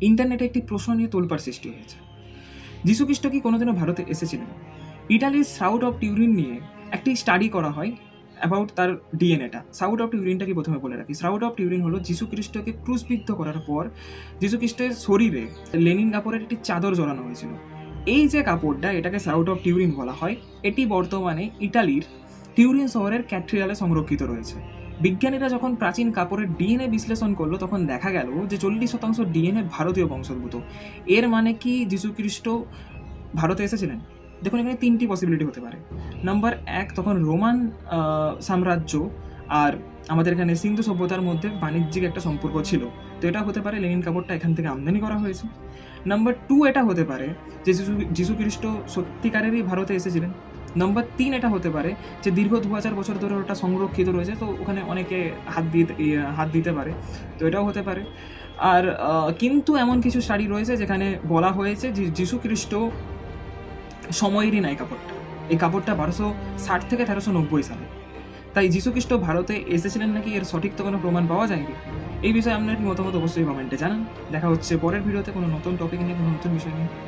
ইন্টারনেটে একটি প্রশ্ন নিয়ে তোলপাড় সৃষ্টি হয়েছে, যীশুখ্রিস্ট কি কোনোদিনও ভারতে এসেছিলেন? ইটালির সাউথ অফ টিউরিন নিয়ে একটি স্টাডি করা হয় অ্যাবাউট তার ডিএনএটা। সাউথ অফ টিউরিনটা কি প্রথমে বলে রাখি, সাউথ অফ টিউরিন হলো যীশুখ্রিস্টকে ক্রুশবিদ্ধ করার পর যীশুখ্রিস্টের শরীরে লেনিন কাপড়ের একটি চাদর জড়ানো হয়েছিল। এই যে কাপড়টা, এটাকে সাউথ অফ টিউরিন বলা হয়। এটি বর্তমানে ইটালির টিউরিন শহরের ক্যাথেড্রালে সংরক্ষিত রয়েছে। বিজ্ঞানীরা যখন প্রাচীন কাপড়ের ডিএনএ বিশ্লেষণ করলো, তখন দেখা গেল যে 40% ডিএনএ ভারতীয় বংশোদ্ভূত। এর মানে কি যীশুখ্রিস্ট ভারতে এসেছিলেন? দেখুন, এখানে তিনটি পসিবিলিটি হতে পারে। নাম্বার এক, তখন রোমান সাম্রাজ্য আর আমাদের এখানে সিন্ধু সভ্যতার মধ্যে বাণিজ্যিক একটা সম্পর্ক ছিল, তো এটা হতে পারে লেনিন কাপড়টা এখান থেকে আমদানি করা হয়েছে। নাম্বার টু, এটা হতে পারে যে যীশুখ্রিস্ট সত্যিকারেরই ভারতে এসেছিলেন। নাম্বার তিন, এটা হতে পারে যে দীর্ঘ 2000 বছর ধরে ওটা সংরক্ষিত রয়েছে, তো ওখানে অনেকে হাত দিতে পারে, তো এটাও হতে পারে। আর কিন্তু এমন কিছু স্টাডি রয়েছে যেখানে বলা হয়েছে যে যীশুখ্রিস্ট সময়েরই নাই কাপড়টা। এই কাপড়টা 1260 থেকে 1390 সালে। তাই যীশুখ্রিস্ট ভারতে এসেছিলেন নাকি, এর সঠিক তো কোনো প্রমাণ পাওয়া যায়নি। এই বিষয়ে আপনার কি মতামত অবশ্যই কমেন্টে জানান। দেখা হচ্ছে পরের ভিডিওতে কোনো নতুন টপিক নিয়ে, কোনো নতুন বিষয় নিয়ে।